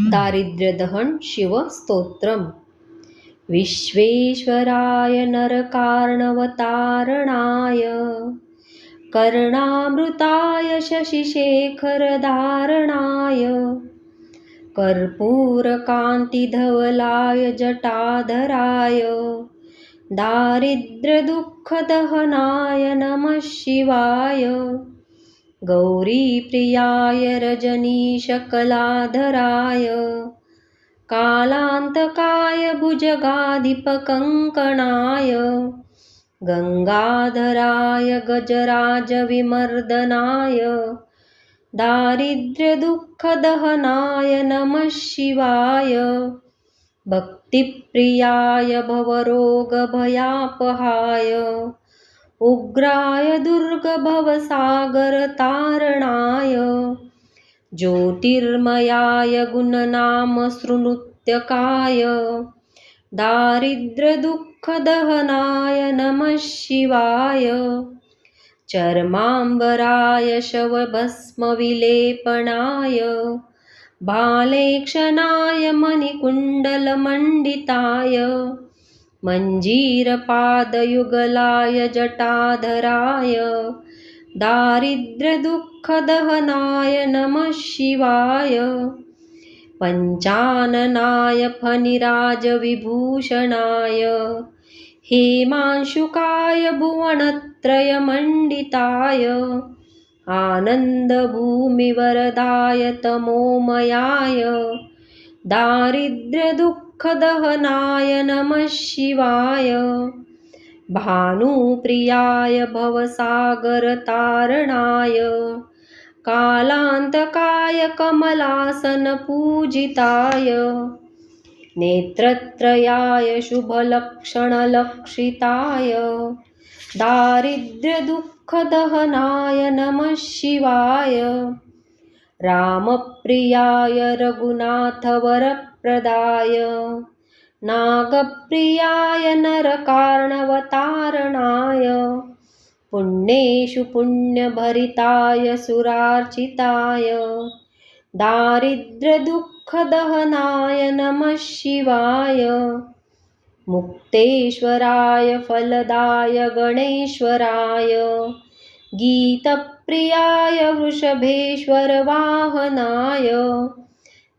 दारिद्र्यदहन शिवस्तोत्रम्। विश्वेश्वराय नरकार्णवतारणाय कर्णामृताय शशिशेखरधारणाय कर्पूरकान्तिधवलाय जटाधराय दारिद्र्यदुःखदहनाय नमः शिवाय। गौरीप्रियाय रजनीशकलाधराय कालान्तकाय भुजगाधिपकङ्कणाय गङ्गाधराय गजराजविमर्दनाय दारिद्र्यदुःखदहनाय नमः शिवाय। भक्तिप्रियाय भवरोगभयापहाय उग्राय दुर्गभवसागरतारणाय ज्योतिर्मयाय गुणनामसृणुत्यकाय दारिद्र्यदुःखदहनाय नमः शिवाय। चर्माम्बराय शवभस्मविलेपनाय भालेक्षणाय मणिकुण्डलमण्डिताय मञ्जीरपादयुगलाय जटाधराय दारिद्र्यदुःखदहनाय नमः शिवाय। पञ्चाननाय फणिराजविभूषणाय हेमांशुकाय भुवनत्रयमण्डिताय आनन्दभूमिवरदाय तमोमयाय दारिद्र्यदुःखदहनाय नमः शिवाय। भानुप्रियाय भवसागरतारणाय कालान्तकाय कमलासनपूजिताय नेत्रत्रयाय शुभलक्षणलक्षिताय दारिद्र्यदुःखदहनाय नमः शिवाय। रामप्रियाय रघुनाथवरप्रदाय नागप्रियाय नरकार्णवतारणाय पुण्येषु पुण्यभरिताय सुरार्चिताय दारिद्र्यदुःखदहनाय नमः शिवाय। मुक्तेश्वराय फलदाय गणेश्वराय गीतप्रियाय वृषभेश्वरवाहनाय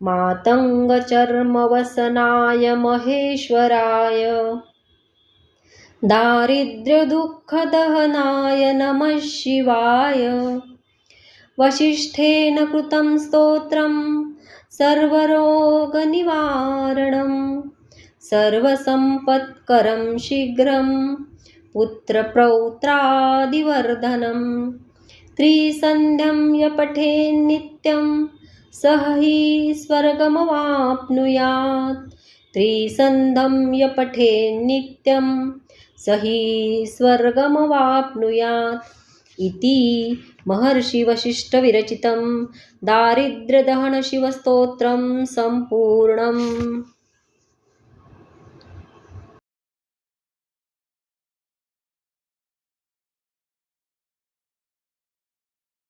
मातङ्गचर्मवसनाय महेश्वराय दारिद्र्यदुःखदहनाय नमः शिवाय। वसिष्ठेन कृतं स्तोत्रं सर्वरोगनिवारणं सर्वसम्पत्करं शीघ्रं पुत्रपौत्रादिवर्धनं त्रिसन्ध्यं य पठेन्नित्यं सह हि स्वर्गमवाप्नुयात्। त्रिसन्ध्यं य पठेन्नित्यं स हि स्वर्गमवाप्नुयात् इति महर्षिवसिष्ठविरचितं दारिद्र्यदहनशिवस्तोत्रं सम्पूर्णम्।